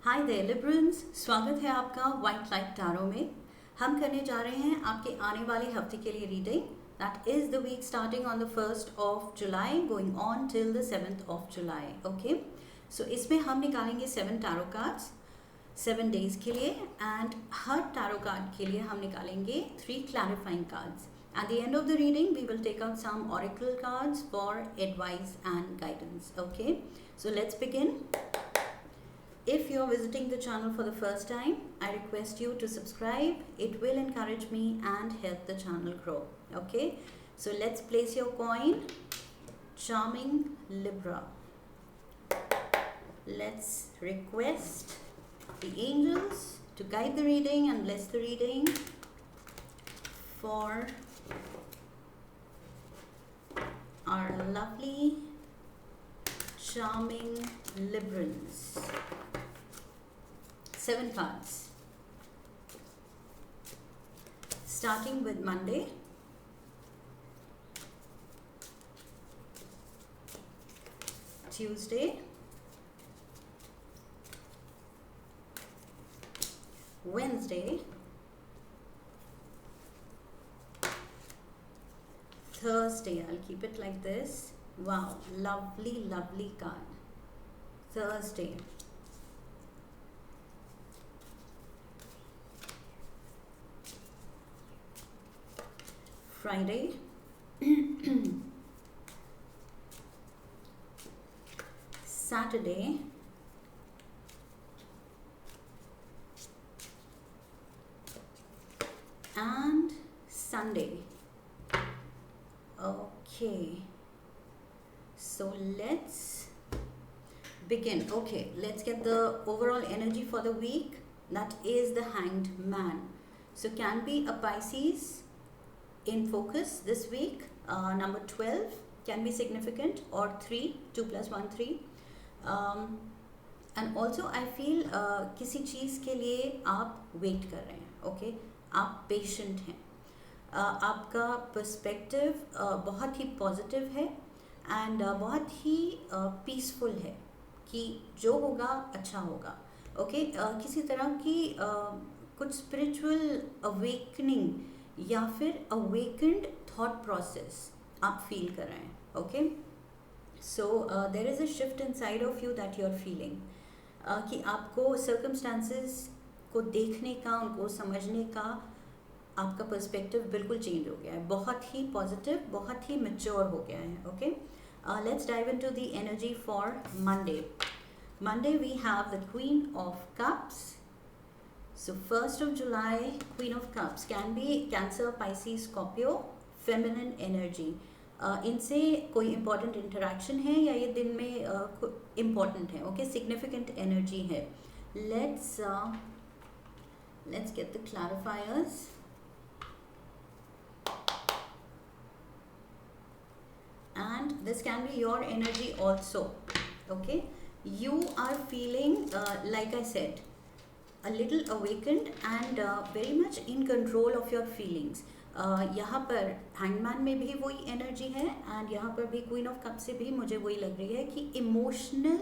Hi there लिब्रन्स, स्वागत है आपका वाइट लाइट टैरो में। हम करने जा रहे हैं आपके आने वाले हफ्ते के लिए reading. That is the week starting on the 1st of July going on till the 7th of July। Okay, so इसमें हम निकालेंगे 7 टैरो कार्ड्स 7 डेज के लिए, एंड हर टैरो कार्ड के लिए हम निकालेंगे 3 clarifying cards. At the end of the reading, we will take out some oracle cards for advice and guidance. Okay, so let's begin. If you're visiting the channel for the first time, I request you to subscribe. It will encourage me and help the channel grow. Okay, so let's place your coin. Charming Libra. Let's request the angels to guide the reading and bless the reading for our lovely charming Librans. 7 cards. Starting with Monday. Tuesday. Wednesday. Thursday. I'll keep it like this. Wow, lovely, lovely card. Thursday. Friday. Saturday. And Sunday. Okay, so let's begin. Okay, let's get the overall energy for the week. That is the Hanged Man. So can be a Pisces in focus this week. Number 12 can be significant, or 3, 2 plus 1 3. And also I feel किसी चीज़ के लिए आप wait कर रहे हैं. Okay, आप patient हैं. आपका पर्सपेक्टिव बहुत ही पॉजिटिव है एंड बहुत ही पीसफुल है कि जो होगा अच्छा होगा. ओके, किसी तरह की कुछ स्पिरिचुअल अवेकनिंग या फिर अवेकेंड थॉट प्रोसेस आप फील कर रहे हैं. Okay, so there is a shift inside of you that you are feeling कि आपको सर्कमस्टांसेस को देखने का, उनको समझने का आपका पर्सपेक्टिव बिल्कुल चेंज हो गया है. बहुत ही पॉजिटिव, बहुत ही मैच्योर हो गया है. Okay, let's dive into the energy for Monday. Monday we have the queen of cups. So 1st of July, Queen of Cups can be Cancer, Pisces, Scorpio, feminine energy. इनसे कोई important interaction है या ये दिन में important है. Okay, significant energy है. Let's get the clarifiers. And this can be your energy also. Okay, you are feeling like I said, a little awakened and very much in control of your feelings. यहाँ पर hangman में भी वही energy है and यहाँ पर भी queen of cup से भी मुझे वही लग रही है कि इमोशनल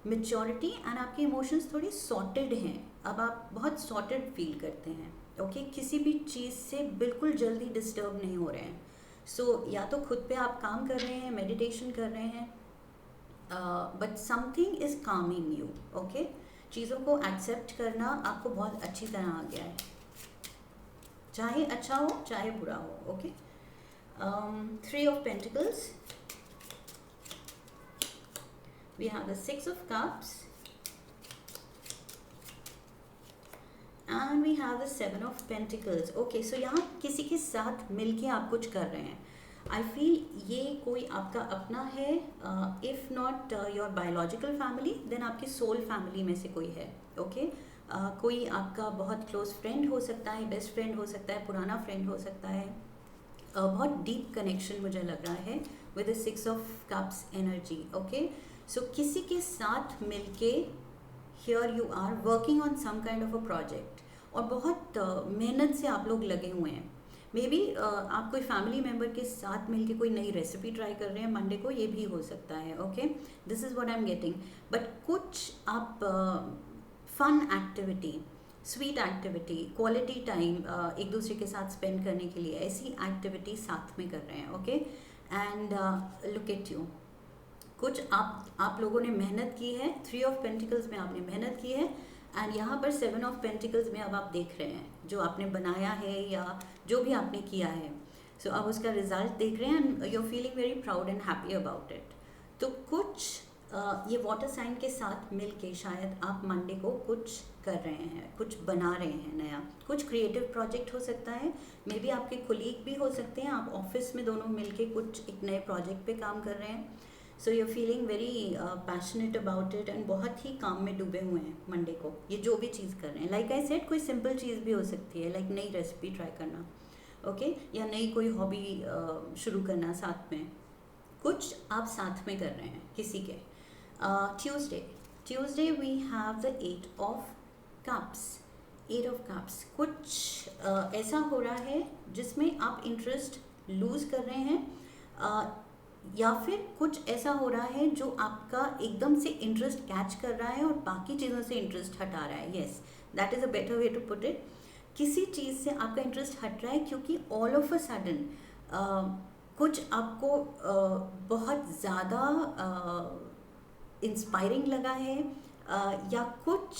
मेच्योरिटी एंड आपके इमोशंस थोड़ी सॉर्टेड हैं. अब आप बहुत सॉर्टेड फील करते हैं. ओके, किसी भी चीज़ से बिल्कुल जल्दी डिस्टर्ब नहीं हो रहे हैं. सो या तो खुद पे आप काम कर रहे हैं, मेडिटेशन कर रहे हैं, but something is Kameng you. Okay, चीज़ों को एक्सेप्ट करना आपको बहुत अच्छी तरह आ गया है, चाहे अच्छा हो चाहे बुरा हो. Okay, 3 of Pentacles. We have the 6 of Cups. And we have the 7 of Pentacles. Okay, so यहाँ किसी के साथ मिलके आप कुछ कर रहे हैं. आई फील ये कोई आपका अपना है. If not your biological family, then आपकी सोल फैमिली में से कोई है. ओके, कोई आपका बहुत क्लोज फ्रेंड हो सकता है, बेस्ट फ्रेंड हो सकता है, पुराना फ्रेंड हो सकता है. बहुत डीप कनेक्शन मुझे लग रहा है with the 6 of Cups energy. Okay, so किसी के साथ मिलके here you are working on some kind of a project और बहुत मेहनत से आप लोग लगे हुए हैं. मे बी आप कोई फैमिली मेम्बर के साथ मिलके कोई नई रेसिपी ट्राई कर रहे हैं मंडे को, ये भी हो सकता है. Okay, this is what I am getting. But कुछ आप fun activity, sweet activity, quality time एक दूसरे के साथ स्पेंड करने के लिए ऐसी एक्टिविटी साथ में कर रहे हैं. Okay, and look at you, कुछ आप लोगों ने मेहनत की है. 3 ऑफ पेंटिकल्स में आपने मेहनत की है, एंड यहाँ पर 7 ऑफ पेंटिकल्स में अब आप देख रहे हैं जो आपने बनाया है या जो भी आपने किया है. सो अब उसका रिजल्ट देख रहे हैं and you are feeling very proud and happy about it. तो कुछ ये वाटर साइन के साथ मिलके शायद आप मंडे को कुछ कर रहे हैं, कुछ बना रहे हैं नया. कुछ क्रिएटिव प्रोजेक्ट हो सकता है, मे बी आपके कोलीग भी हो सकते हैं, आप ऑफिस में दोनों मिलके कुछ एक नए प्रोजेक्ट पे काम कर रहे हैं. So you are feeling very passionate about it and बहुत ही काम में डूबे हुए हैं मंडे को, ये जो भी चीज़ कर रहे हैं. लाइक आई सेड, कोई सिंपल चीज़ भी हो सकती है, लाइक नई रेसिपी ट्राई करना, ओके, या नई कोई हॉबी शुरू करना साथ में. कुछ आप साथ में कर रहे हैं किसी के. Tuesday we have the 8 of cups. 8 of cups, कुछ ऐसा हो रहा है जिसमें आप इंटरेस्ट लूज़ कर रहे हैं, या फिर कुछ ऐसा हो रहा है जो आपका एकदम से इंटरेस्ट कैच कर रहा है और बाकी चीज़ों से इंटरेस्ट हटा रहा है. Yes, that is a better way to put it. किसी चीज़ से आपका इंटरेस्ट हट रहा है क्योंकि ऑल ऑफ अ सडन कुछ आपको बहुत ज़्यादा इंस्पायरिंग लगा है, या कुछ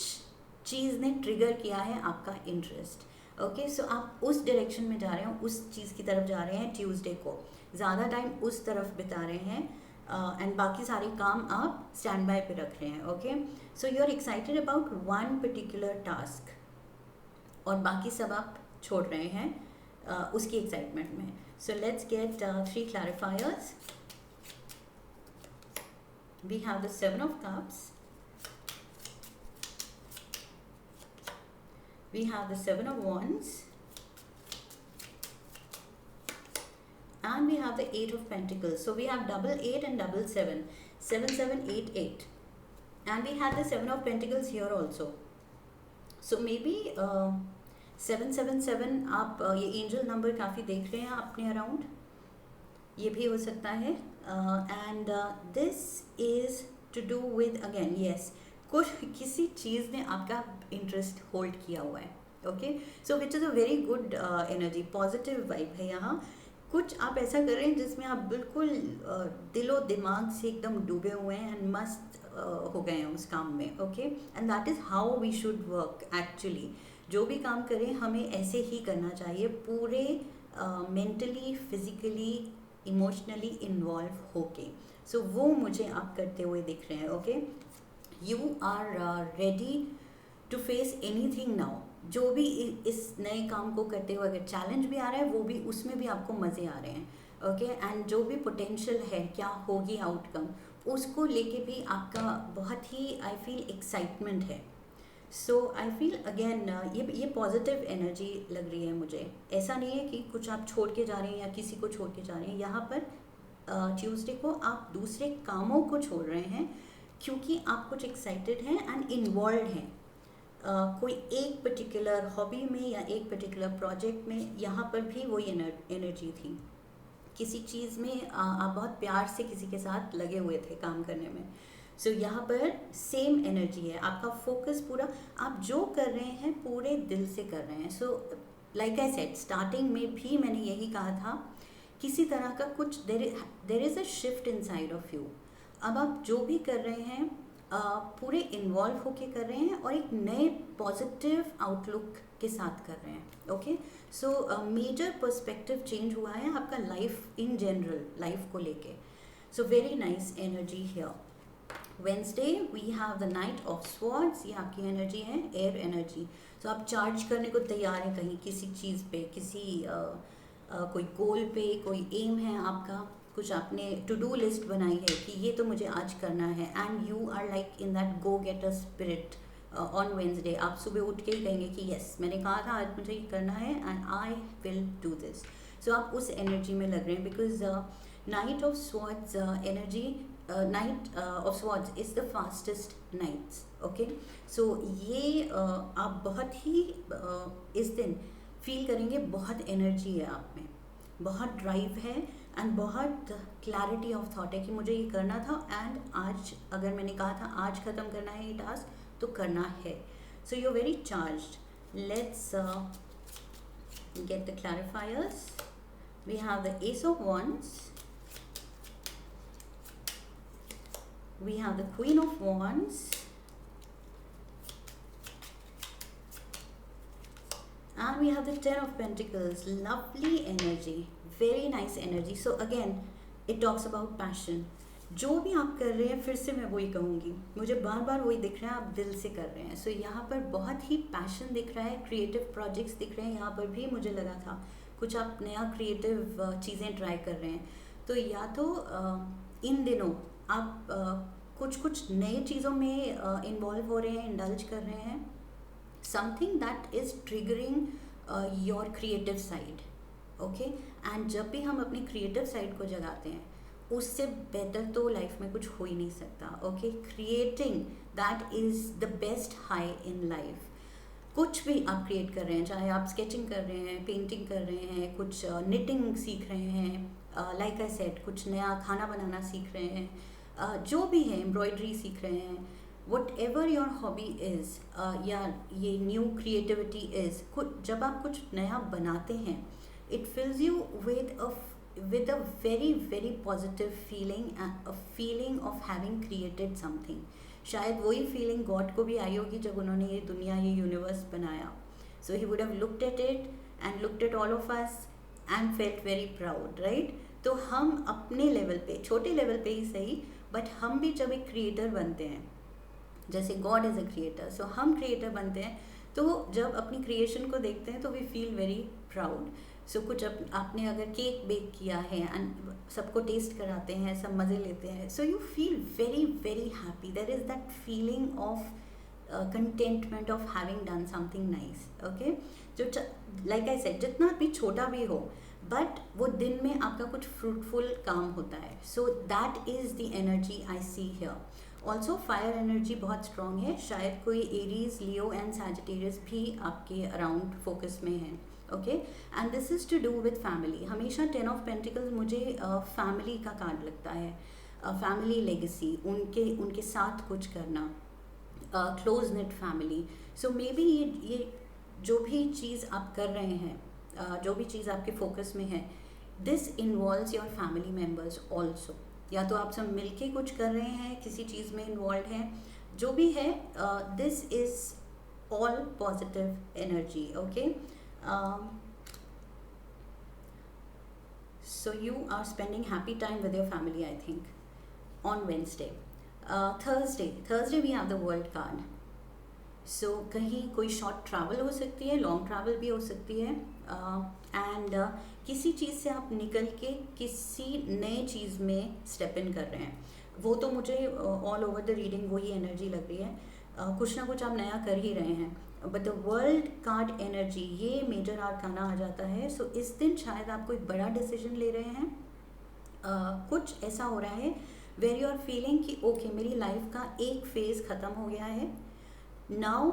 चीज़ ने ट्रिगर किया है आपका इंटरेस्ट. ओके, सो आप उस डायरेक्शन में जा रहे हैं, उस चीज़ की तरफ जा रहे हैं. ट्यूसडे को ज़्यादा टाइम उस तरफ बिता रहे हैं, एंड बाकी सारे काम आप स्टैंड बाय पे रख रहे हैं. Okay, so you are excited about one particular task और बाकी सब आप छोड़ रहे हैं उसकी एक्साइटमेंट में. So let's get 3 clarifiers. We have the 7 of cups, we have the 7 of wands, and we have the 8 of pentacles. So we have double 8 and double 7, 7 7 8 8, and we have the 7 of pentacles here also. So maybe 777 आप ये angel number काफ़ी देख रहे हैं अपने around, ये भी हो सकता है. And this is to do with again, yes, कुछ किसी चीज़ ने आपका इंटरेस्ट होल्ड किया हुआ है. Okay, so which is a very good energy, positive vibe है यहाँ. कुछ आप ऐसा कर रहे हैं जिसमें आप बिल्कुल दिलो दिमाग से एकदम डूबे हुए हैं एंड मस्त हो गए हैं उस काम में. Okay, and that is how we should work actually. जो भी काम करें हमें ऐसे ही करना चाहिए, पूरे मेंटली, फिजिकली, इमोशनली इन्वॉल्व होके. सो वो मुझे आप करते हुए दिख रहे हैं. Okay, you are ready to face anything now. जो भी इस नए काम को करते हुए अगर चैलेंज भी आ रहा है, वो भी उसमें भी आपको मज़े आ रहे हैं. ओके, एंड जो भी पोटेंशियल है, क्या होगी आउटकम, उसको लेके भी आपका बहुत ही आई फील एक्साइटमेंट है. सो आई फील अगेन ये पॉजिटिव एनर्जी लग रही है मुझे. ऐसा नहीं है कि कुछ आप छोड़ के जा रहे हैं या किसी को छोड़ के जा रहे हैं. यहाँ पर ट्यूसडे को आप दूसरे कामों को छोड़ रहे हैं क्योंकि आप कुछ एक्साइटेड हैं एंड इन्वॉल्व हैं कोई एक पर्टिकुलर हॉबी में या एक पर्टिकुलर प्रोजेक्ट में. यहाँ पर भी वही एनर्जी थी, किसी चीज़ में आप बहुत प्यार से किसी के साथ लगे हुए थे काम करने में. सो यहाँ पर सेम एनर्जी है, आपका फोकस पूरा, आप जो कर रहे हैं पूरे दिल से कर रहे हैं. So like I said, starting में भी मैंने यही कहा था, किसी तरह का कुछ there is a shift inside of you. अब आप जो भी कर रहे हैं पूरे इन्वॉल्व होके कर रहे हैं और एक नए पॉजिटिव आउटलुक के साथ कर रहे हैं. Okay, so major perspective change हुआ है आपका लाइफ इन जनरल, लाइफ को लेके. So very nice energy here. Wednesday we have the knight of swords. ये आपकी एनर्जी है, एयर एनर्जी. सो आप चार्ज करने को तैयार हैं कहीं किसी चीज़ पे, किसी कोई गोल पे, कोई एम है आपका, कुछ आपने टू डू लिस्ट बनाई है कि ये तो मुझे आज करना है, and you are like in that go getter spirit on Wednesday. आप सुबह उठ के ही कहेंगे कि यस, मैंने कहा था आज मुझे ये करना है and I will do this. So आप उस एनर्जी में लग रहे हैं because knight of swords energy, knight of swords is the fastest knights. Okay, so ये आप बहुत ही इस दिन फील करेंगे, बहुत एनर्जी है आप में, बहुत ड्राइव है एंड बहुत क्लैरिटी ऑफ थॉट है कि मुझे ये करना था एंड आज अगर मैंने कहा था आज ख़त्म करना है ये टास्क तो करना है. So you're very charged. Let's get the clarifiers. We have the Ace of Wands. We have the Queen of Wands. And we have the Ten of Pentacles. Lovely energy. Very nice energy. So again, it talks about passion. जो भी आप कर रहे हैं, फिर से मैं वही कहूँगी, मुझे बार बार वही दिख रहा है, आप दिल से कर रहे हैं. सो यहाँ पर बहुत ही पैशन दिख रहा है, क्रिएटिव प्रोजेक्ट्स दिख रहे हैं. यहाँ पर भी मुझे लगा था कुछ आप नया क्रिएटिव चीज़ें ट्राई कर रहे हैं. तो या तो इन दिनों आप कुछ नए चीज़ों में इन्वॉल्व हो रहे हैं, इंडल्ज कर रहे हैं. Something that is triggering your creative side. Okay, and जब भी हम अपनी क्रिएटिव साइड को जगाते हैं, उससे बेटर तो लाइफ में कुछ हो ही नहीं सकता. Okay, creating that is the best high in life. कुछ भी आप क्रिएट कर रहे हैं, चाहे आप स्केचिंग कर रहे हैं, पेंटिंग कर रहे हैं, कुछ निटिंग सीख रहे हैं, लाइक आई सेड कुछ नया खाना बनाना सीख रहे हैं, जो भी है, एम्ब्रॉयडरी सीख रहे हैं, what ever your hobby is, या ये न्यू क्रिएटिविटी इज़, जब आप कुछ नया बनाते हैं, it fills you with a very positive feeling, a feeling of having created something. शायद वही फीलिंग गॉड को भी आई होगी जब उन्होंने ये दुनिया, ये यूनिवर्स बनाया. So he would have looked at it and looked at all of us and felt very proud, right. तो हम अपने लेवल पे, छोटे लेवल पे ही सही, बट हम भी जब एक क्रिएटर बनते हैं, जैसे गॉड इज़ अ क्रिएटर, सो हम क्रिएटर बनते हैं, तो जब अपनी क्रिएशन को देखते हैं तो वी फील वेरी प्राउड. सो कुछ आपने अगर केक बेक किया है एंड सबको टेस्ट कराते हैं, सब मज़े लेते हैं, so you feel very happy. There is that feeling of contentment of having done something nice. Okay, जो लाइक आई सेड, जितना भी छोटा भी हो, बट वो दिन में आपका कुछ फ्रूटफुल काम होता है. So that is the energy I see here. Also fire energy बहुत स्ट्रॉन्ग है. शायद कोई एरीज, लियो एंड सैजिटेरियस भी आपके अराउंड फोकस में है. Okay, and this is to do with family. हमेशा 10 ऑफ पेंटिकल्स मुझे फैमिली का कार्ड लगता है. फैमिली लेगेसी, उनके साथ कुछ करना, close knit family. So maybe ये जो भी चीज़ आप कर रहे हैं, जो भी चीज़ आपके फोकस में है, this involves your family members also. या तो आप सब मिलके कुछ कर रहे हैं, किसी चीज़ में इन्वॉल्व हैं, जो भी है, this is all positive energy. Okay, so you are spending happy time with your family, I think, on Wednesday. Thursday we have the world card. So कहीं कोई शॉर्ट ट्रैवल हो सकती है, लॉन्ग ट्रैवल भी हो सकती है, एंड किसी चीज़ से आप निकल के किसी नए चीज़ में स्टेप इन कर रहे हैं. वो तो मुझे ऑल ओवर द रीडिंग वही एनर्जी लग रही है. कुछ ना कुछ आप नया कर ही रहे हैं. But the world card energy, ये मेजर आर्काना आ जाता है. सो इस दिन शायद आप कोई बड़ा डिसीजन ले रहे हैं. कुछ ऐसा हो रहा है वेर यू आर फीलिंग कि ओके, मेरी लाइफ का एक फेज़ ख़त्म हो गया है. नाउ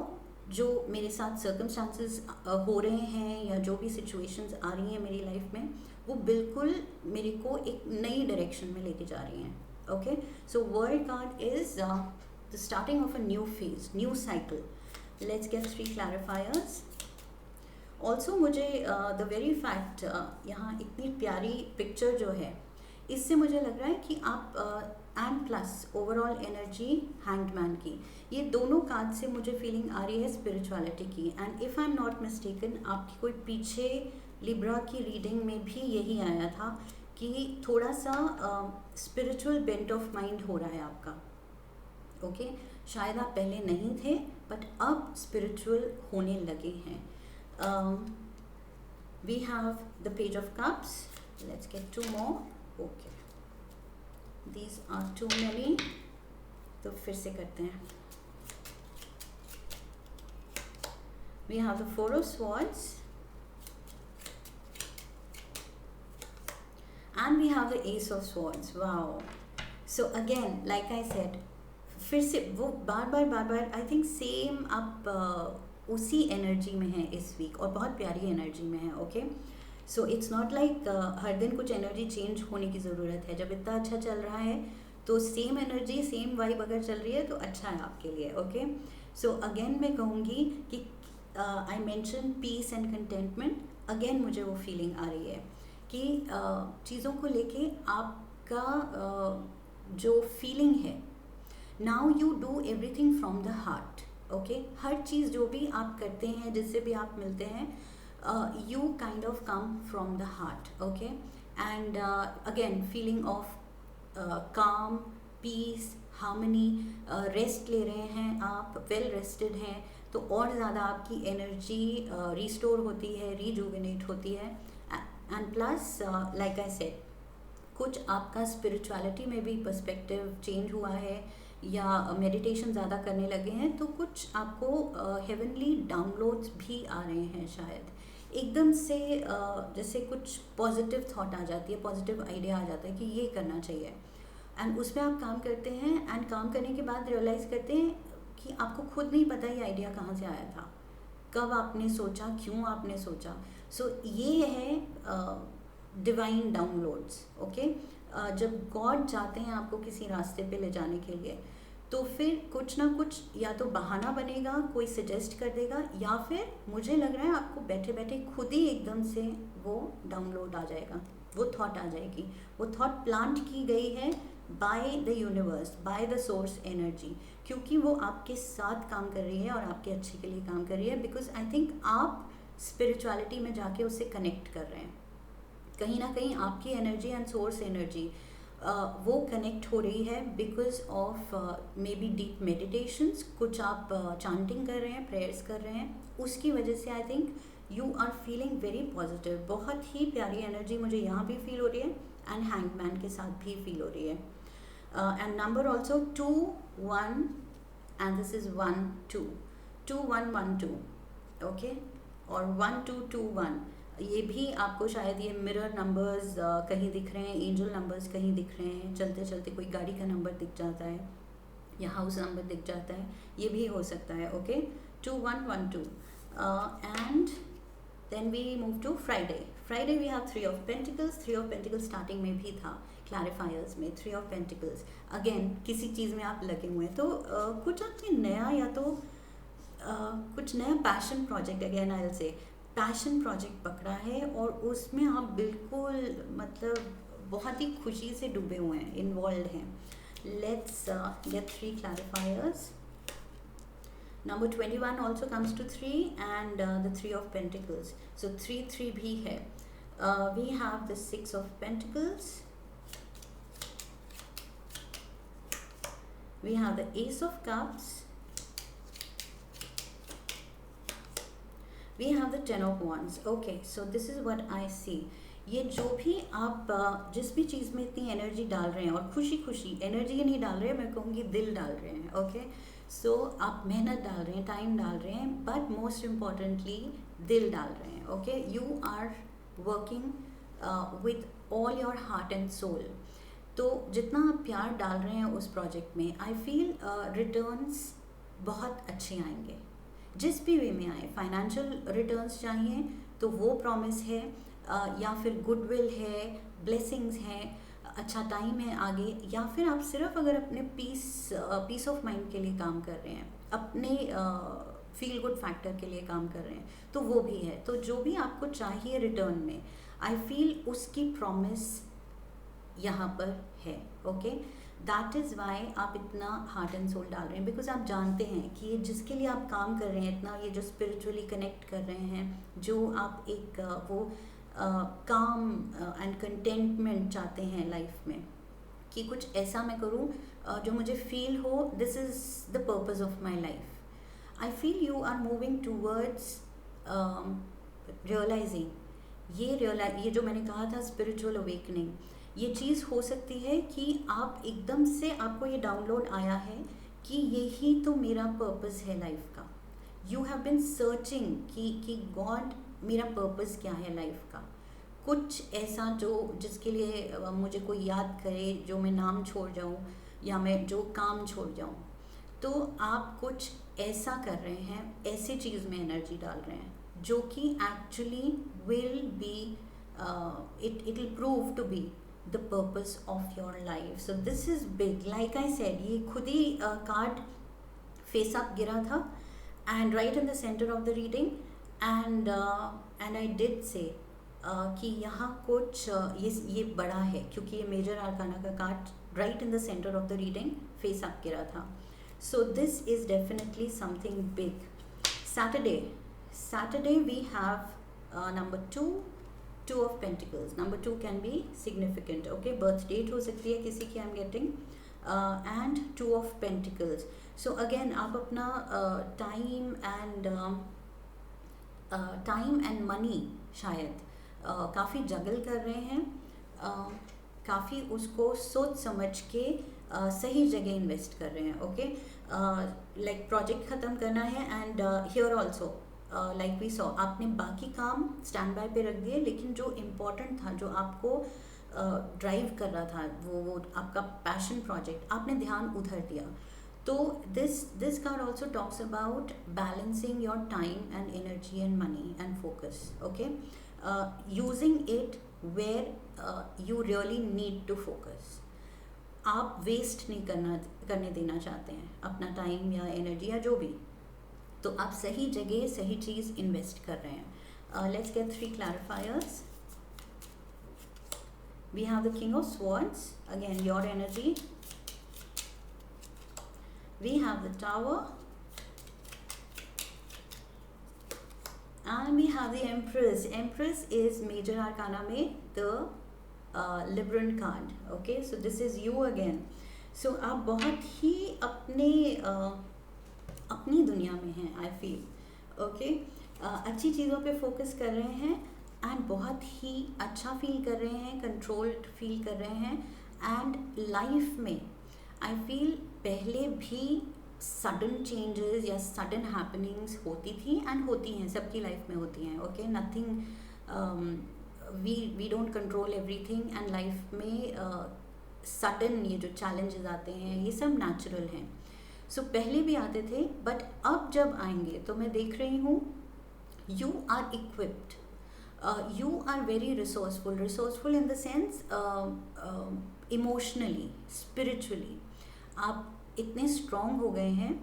जो मेरे साथ सर्कमस्टांसेस हो रहे हैं या जो भी सिचुएशंस आ रही हैं मेरी लाइफ में, वो बिल्कुल मेरे को एक नई डायरेक्शन में लेके जा रही हैं. Okay, so world card is the starting of a new phase, new cycle. Let's get 3 clarifiers. Also मुझे the very fact यहाँ इतनी प्यारी पिक्चर जो है, इससे मुझे लग रहा है कि आप and plus overall energy hanged man की, ये दोनों कार्ड से मुझे फीलिंग आ रही है स्पिरिचुअलिटी की. And if I am not mistaken, आपकी कोई पीछे लिब्रा की रीडिंग में भी यही आया था कि थोड़ा सा स्पिरिचुअल बेंट ऑफ माइंड हो रहा है आपका. ओके, शायद आप पहले नहीं थे, बट अब स्पिरिचुअल होने लगे हैं. We have the page of cups. Let's get 2 more. Okay, these are too many, तो फिर से करते हैं. We have the 4 of swords and we have the ace of swords. Wow. So again, like I said, फिर से वो बार बार I think same आप उसी एनर्जी में हैं इस वीक, और बहुत प्यारी एनर्जी में है. Okay, so it's not like हर दिन कुछ एनर्जी चेंज होने की ज़रूरत है. जब इतना अच्छा चल रहा है तो सेम एनर्जी सेम वाइब अगर चल रही है तो अच्छा है आपके लिए। ओके, सो अगेन मैं कहूँगी कि I mention peace and contentment. Again मुझे वो फीलिंग आ रही है कि चीज़ों को लेके आपका जो फीलिंग है, now you do everything from the heart. Okay, हर चीज़ जो भी आप करते हैं, जिससे भी आप मिलते हैं, you kind of come from the heart. Okay, and again feeling of calm, peace, harmony, rest ले रहे हैं आप, वेल रेस्टेड हैं, तो और ज़्यादा आपकी एनर्जी रिस्टोर होती है, रिजुविनेट होती है। And plus like I said, कुछ आपका स्पिरिचुअलिटी में भी पर्सपेक्टिव चेंज हुआ है या मेडिटेशन ज़्यादा करने लगे हैं, तो कुछ आपको हेवनली डाउनलोड्स भी आ रहे हैं शायद एकदम से, जैसे कुछ पॉजिटिव थॉट आ जाती है, पॉजिटिव आइडिया आ जाता है कि ये करना चाहिए, एंड उसमें आप काम करते हैं, एंड काम करने के बाद रियलाइज़ करते हैं कि आपको खुद नहीं पता ये आइडिया कहाँ से आया था, कब आपने सोचा, क्यों आपने सोचा। सो ये है डिवाइन डाउनलोड्स। ओके, जब गॉड चाहते हैं आपको किसी रास्ते पे ले जाने के लिए, तो फिर कुछ ना कुछ या तो बहाना बनेगा, कोई सजेस्ट कर देगा, या फिर मुझे लग रहा है आपको बैठे बैठे खुद ही एकदम से वो डाउनलोड आ जाएगा, वो थॉट आ जाएगी। वो थॉट प्लांट की गई है by the universe, by the source energy, क्योंकि वो आपके साथ काम कर रही है और आपके अच्छे के लिए काम कर रही है। बिकॉज आई थिंक आप स्पिरिचुअलिटी में जाके उससे कनेक्ट कर रहे हैं, कहीं ना कहीं आपकी एनर्जी एंड सोर्स एनर्जी वो कनेक्ट हो रही है because of may be deep meditations, कुछ आप चांटिंग कर रहे हैं, प्रेयर्स कर रहे हैं, उसकी वजह से I think you are feeling very positive. बहुत ही प्यारी एनर्जी मुझे यहाँ भी फील हो रही है, एंड हैंगमैन के साथ भी फील हो रही है। And number also 2 1, and this is 1 2 2 1 1 2। Okay, और 1 2 2 1, ये भी आपको शायद ये मिरर नंबर्स कहीं दिख रहे हैं, एंजल नंबर्स कहीं दिख रहे हैं, चलते चलते कोई गाड़ी का नंबर दिख जाता है या हाउस नंबर दिख जाता है, ये भी हो सकता है। Okay, 2 1 1 2, and then we move to Friday. Friday we have 3 of pentacles. 3 of pentacles starting में भी था क्लैरिफायर्स में। 3 ऑफ पेंटिकल्स, अगेन किसी चीज़ में आप लगे हुए हैं, तो कुछ आपने नया या तो कुछ नया passion project, again I will say passion project पकड़ा है, और उसमें आप बिल्कुल मतलब बहुत ही खुशी से डूबे हुए हैं, इन्वॉल्व हैं। Let's get 3 clarifiers. Number 21 also comes to 3, and the 3 of Pentacles. So 3 3 भी है। We have the 6 of Pentacles. We have the Ace of Cups. We have the 10 of Wands. Okay, so this is what I see. ये जो भी आप जिस भी चीज़ में इतनी एनर्जी डाल रहे हैं, और खुशी खुशी एनर्जी नहीं डाल रहे हैं, मैं कहूँगी दिल डाल रहे हैं। ओके, सो आप मेहनत डाल रहे हैं, टाइम डाल रहे हैं, बट मोस्ट इम्पॉर्टेंटली दिल डाल रहे हैं। Okay, you are working with all your heart and soul. तो जितना आप प्यार डाल रहे हैं उस प्रोजेक्ट में, आई फील रिटर्न्स बहुत अच्छे आएंगे, जिस भी वे में आए। फाइनेंशियल रिटर्न्स चाहिए तो वो प्रॉमिस है, या फिर गुडविल है, ब्लेसिंग्स हैं, अच्छा टाइम है आगे, या फिर आप सिर्फ अगर अपने पीस ऑफ माइंड के लिए काम कर रहे हैं, अपने फील गुड फैक्टर के लिए काम कर रहे हैं, तो वो भी है। तो जो भी आपको चाहिए रिटर्न में, आई फील उसकी प्रॉमिस यहाँ पर है। ओके, दैट इज़ वाई आप इतना हार्ट एंड सोल डाल रहे हैं, बिकॉज आप जानते हैं कि ये जिसके लिए आप काम कर रहे हैं, इतना ये जो स्पिरिचुअली कनेक्ट कर रहे हैं, जो आप एक वो काम एंड कंटेंटमेंट चाहते हैं लाइफ में, कि कुछ ऐसा मैं करूँ जो मुझे फील हो this is the purpose of my life. I feel you are moving towards realising, ये जो मैंने कहा था स्पिरिचुअल अवेकनिंग, ये चीज़ हो सकती है कि आप एकदम से आपको ये डाउनलोड आया है कि यही तो मेरा पर्पस है लाइफ का। यू हैव बिन सर्चिंग कि गॉड मेरा पर्पस क्या है लाइफ का, कुछ ऐसा जो जिसके लिए मुझे कोई याद करे, जो मैं नाम छोड़ जाऊँ या मैं जो काम छोड़ जाऊँ। तो आप कुछ ऐसा कर रहे हैं, ऐसी चीज़ में एनर्जी डाल रहे हैं जो कि actually will be it will prove to be the purpose of your life. So this is big. Like I said, ये खुद ही कार्ड फेस अप गिरा था and right in the center of the reading, and I did say कि यहाँ कुछ ये बड़ा है, क्योंकि ये मेजर आर्काना का card right in the centre of the reading face up गिरा था. सो this is definitely something big. Saturday we have number 2 of pentacles. Number 2 can be significant. Okay, birth date हो सकती है किसी की, I'm getting, and 2 of pentacles. So again आप अपना time and money शायद काफ़ी जगल कर रहे हैं, काफ़ी उसको सोच समझ के सही जगह इन्वेस्ट कर रहे हैं. ओके, लाइक प्रोजेक्ट ख़त्म करना है, and here also like we saw, आपने बाकी काम स्टैंड बाय पे रख दिए, लेकिन जो इम्पोर्टेंट था, जो आपको ड्राइव कर रहा था, वो आपका पैशन प्रोजेक्ट, आपने ध्यान उधर दिया. तो this card also talks about balancing your time and energy and money and focus. Okay, using it where you really need to focus. आप वेस्ट नहीं करने देना चाहते हैं अपना टाइम या एनर्जी या जो भी, तो आप सही जगह सही चीज़ इन्वेस्ट कर रहे हैं. Let's get 3 clarifiers. We have the King of Swords, again your energy. We have the Tower, and we have the Empress. Empress is major arcana में the Libran card. Okay, so this is you again. So आप बहुत ही अपनी दुनिया में हैं, I feel. Okay, अच्छी चीज़ों पे फोकस कर रहे हैं, एंड बहुत ही अच्छा फील कर रहे हैं, कंट्रोल्ड फील कर रहे हैं. एंड लाइफ में आई फील पहले भी सडन चेंजेस या सडन हैपनिंग्स होती थी एंड होती हैं, सबकी लाइफ में होती हैं. Okay, nothing, we don't control everything, and life में सडन ये जो चैलेंजेस आते हैं ये सब नेचुरल हैं. सो पहले भी आते थे, बट अब जब आएंगे तो मैं देख रही हूँ you are equipped, you are very resourceful in the sense emotionally, spiritually. आप इतने स्ट्रॉन्ग हो गए हैं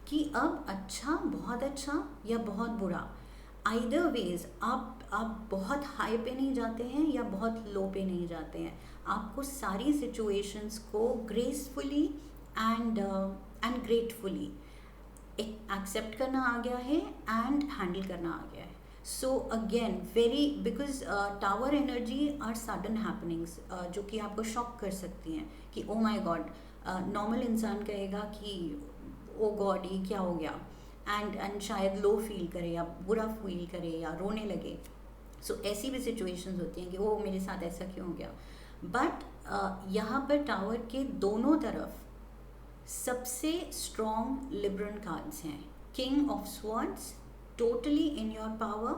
कि अब अच्छा, बहुत अच्छा या बहुत बुरा, आइदर वेज आप बहुत हाई पे नहीं जाते हैं या बहुत लो पे नहीं जाते हैं. आपको सारी सिचुएशंस को ग्रेसफुली एंड ग्रेटफुली एक्सेप्ट करना आ गया है एंड हैंडल करना आ गया है. So again very, because tower energy are sudden happenings जो कि आपको शॉक कर सकती हैं कि ओ माई गॉड. नॉर्मल इंसान कहेगा कि ओ गॉड ये क्या हो गया, एंड शायद लो फील करे या बुरा फील करे या रोने लगे. सो ऐसी भी सिचुएशंस होती हैं कि ओ मेरे साथ ऐसा क्यों हो गया. बट यहाँ पर टावर के दोनों तरफ सबसे स्ट्रॉन्ग लिबरल कार्ड्स हैं. King of swords, totally in your power.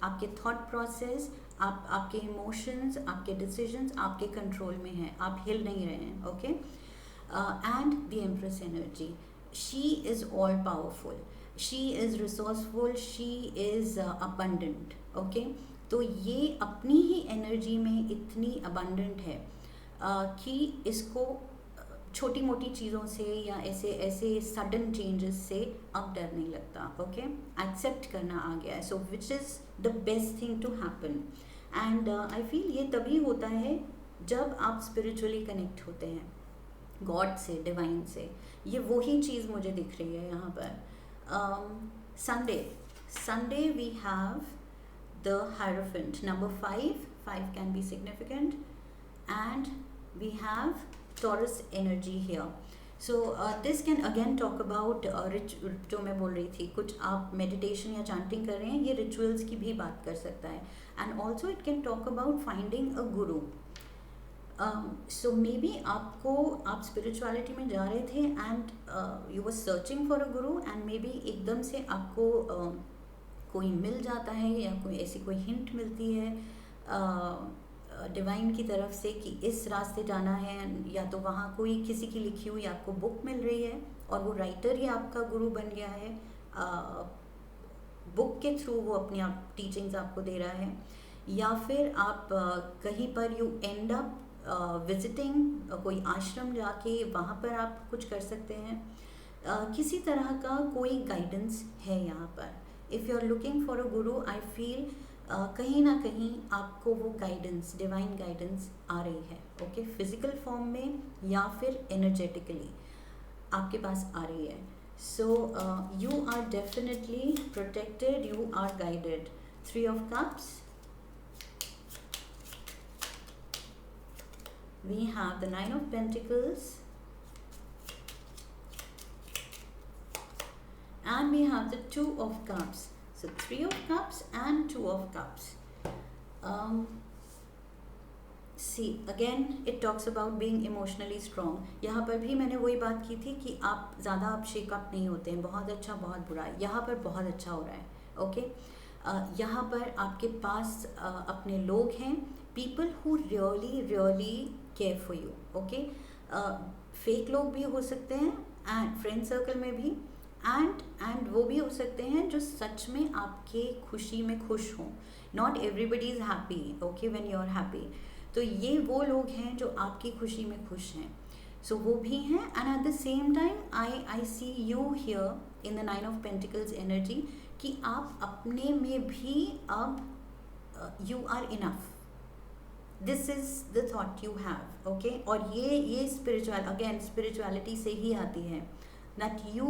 आपके थॉट प्रोसेस, आपके इमोशंस, आपके डिसीजंस आपके कंट्रोल में हैं, आप हिल नहीं रहे हैं. Okay, and the empress energy, she is all powerful, she is resourceful, she is abundant. Okay, तो ये अपनी ही एनर्जी में इतनी अबंडेंट है कि इसको छोटी मोटी चीज़ों से या ऐसे सडन चेंजेस से अब डर नहीं लगता. ओके, एक्सेप्ट करना आ गया है. So which is the best thing to happen. And I feel ये तभी होता है जब आप स्पिरिचुअली कनेक्ट होते हैं गॉड से, डिवाइन से. ये वही चीज़ मुझे दिख रही है यहाँ पर. Sunday we have the hierophant, number 5 can be significant, and we have Taurus energy here. So this can again talk about जो मैं बोल रही थी, कुछ आप मेडिटेशन या चांटिंग कर रहे हैं, ये रिचुअल्स की भी बात कर सकता है. And also it can talk about finding a Guru. So may be आप स्पिरिचुअलिटी में जा रहे थे and you were searching for a Guru, and may be एकदम से आपको कोई मिल जाता है या कोई हिंट मिलती है डिवाइन की तरफ से कि इस रास्ते जाना है, या तो वहाँ कोई किसी की लिखी हुई आपको बुक मिल रही है और वो राइटर ही आपका गुरु बन गया है. बुक के थ्रू वो अपनी टीचिंग्स आपको दे रहा है, या फिर आप कहीं पर यू एंड अप विजिटिंग कोई आश्रम जाके वहाँ पर आप कुछ कर सकते हैं। किसी तरह का कोई गाइडेंस है यहाँ पर। If you are looking for a guru, I feel कहीं ना कहीं आपको वो गाइडेंस, डिवाइन गाइडेंस आ रही है, ओके, फिजिकल फॉर्म में या फिर एनर्जेटिकली आपके पास आ रही है। So you are definitely protected, you are guided. 3 of Cups, we have the 9 of Pentacles, and we have the 2 of Cups. So 3 of Cups and 2 of Cups. See, again it talks about being emotionally strong. यहाँ पर भी मैंने वही बात की थी कि आप ज़्यादा आप शेकअप नहीं होते हैं, बहुत अच्छा बहुत बुरा। यहाँ पर बहुत अच्छा हो रहा है, ओके। यहाँ पर आपके पास अपने लोग हैं, people who really really care for you, okay. Fake लोग भी हो सकते हैं एंड फ्रेंड सर्कल में भी, एंड वो भी हो सकते हैं जो सच में आपके खुशी में खुश हों। Not everybody is happy, okay, when you are happy. तो ये वो लोग हैं जो आपकी खुशी में खुश हैं, सो वो भी हैं। And at the same time I see you here in the 9 of Pentacles energy कि आप अपने में भी अब you are enough, this is the thought you have, okay. और ये स्पिरिचुअल, अगेन स्पिरिचुअलिटी से ही आती है, दैट यू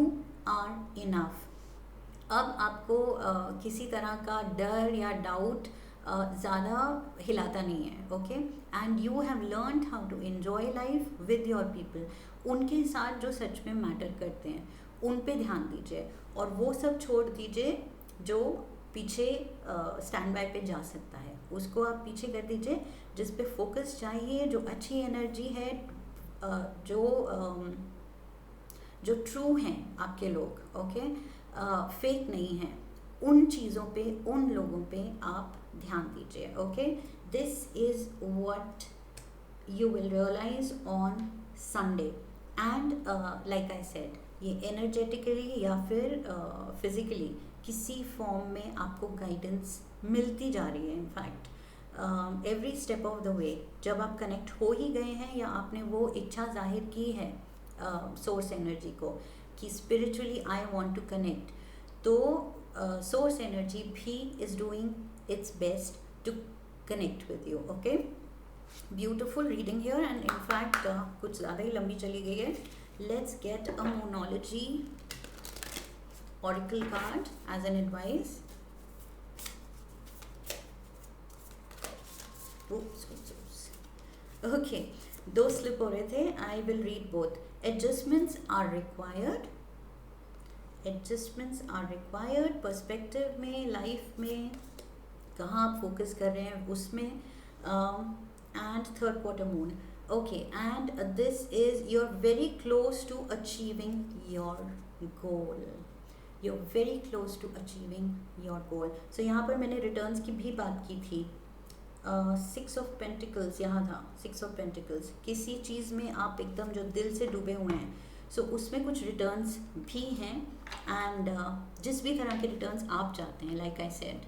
आर इनफ। अब आपको किसी तरह का डर या डाउट ज़्यादा हिलाता नहीं है, okay. And you have learned how to enjoy life with your people. उनके साथ जो सच में मैटर करते हैं उन पे ध्यान दीजिए, और वो सब छोड़ दीजिए जो पीछे स्टैंड बाय पे जा सकता है, उसको आप पीछे कर दीजिए। जिस पे फोकस चाहिए, जो अच्छी एनर्जी है, जो ट्रू हैं आपके लोग, ओके, फेक नहीं है, उन चीज़ों पे, उन लोगों पे आप ध्यान दीजिए, okay. This is what you will realize on Sunday. And like I said, ये एनर्जेटिकली या फिर फिजिकली किसी फॉर्म में आपको गाइडेंस मिलती जा रही है। In fact every step of the way, जब आप कनेक्ट हो ही गए हैं या आपने वो इच्छा जाहिर की है सोर्स एनर्जी को कि spiritually I want to connect, तो सोर्स एनर्जी भी is doing its best to connect with you, okay. Beautiful reading here, and in fact कुछ ज़्यादा ही लंबी चली गई है। Let's get a monology oracle card as an advice. Oops. Okay, दो slip हो रहे थे, I will read both. Adjustments are required. Adjustments are required. Perspective में, life में, कहाँ आप focus कर रहे हैं उसमें, and third quarter moon. Okay, and this is, you're very close to achieving your goal. You're very close to achieving your goal. So यहाँ पर मैंने रिटर्न्स की भी बात की थी। 6 of Pentacles यहाँ था, 6 of Pentacles। किसी चीज़ में आप एकदम जो दिल से डूबे हुए हैं, सो उसमें कुछ रिटर्न्स भी हैं। एंड जिस भी तरह के रिटर्न्स आप चाहते हैं, लाइक आई सेड,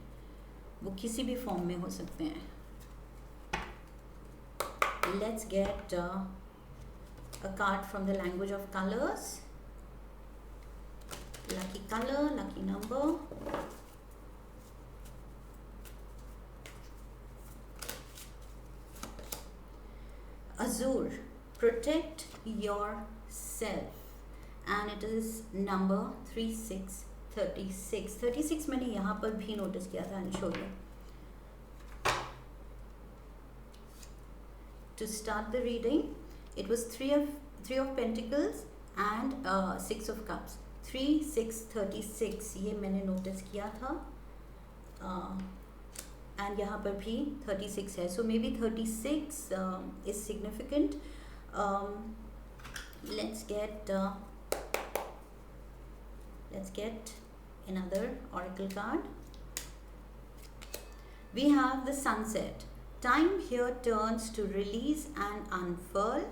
वो किसी भी फॉर्म में हो सकते हैं। Let's get a card from the language of colours. Lucky color, lucky number. Azure, protect yourself, and it is number 3636. 36 मैंने यहाँ पर भी नोटिस किया था, I'll show you. To start the reading, it was three of Pentacles and 6 of Cups. 3, 6, 36 ये मैंने notice किया था, एंड यहाँ पर भी 36 है, so maybe 36 is significant. Let's get another oracle card. We have the sunset. Time here turns to release and unfurl.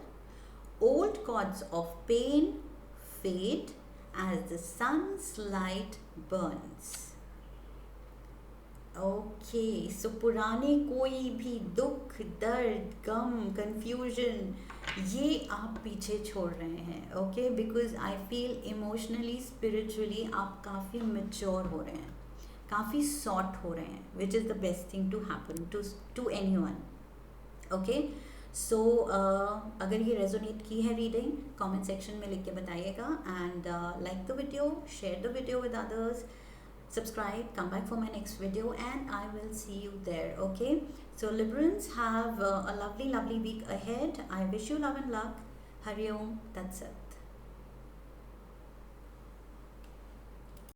Old cords of pain fade as the sun's light burns. Okay, so पुराने कोई भी दुख, दर्द, गम, confusion, ये आप पीछे छोड़ रहे हैं, okay, because I feel emotionally, spiritually आप काफ़ी मेच्योर हो रहे हैं, काफ़ी सॉर्ट हो रहे हैं, which is the best thing to happen to anyone. Okay, so अगर ये रेजोनेट की है रीडिंग, कमेंट सेक्शन में लिख के बताइएगा, and like the video, share the video with others, subscribe, come back for my next video, and I will see you there. Okay, so Librans, have a lovely week ahead. I wish you love and luck. Hari Om. That's it.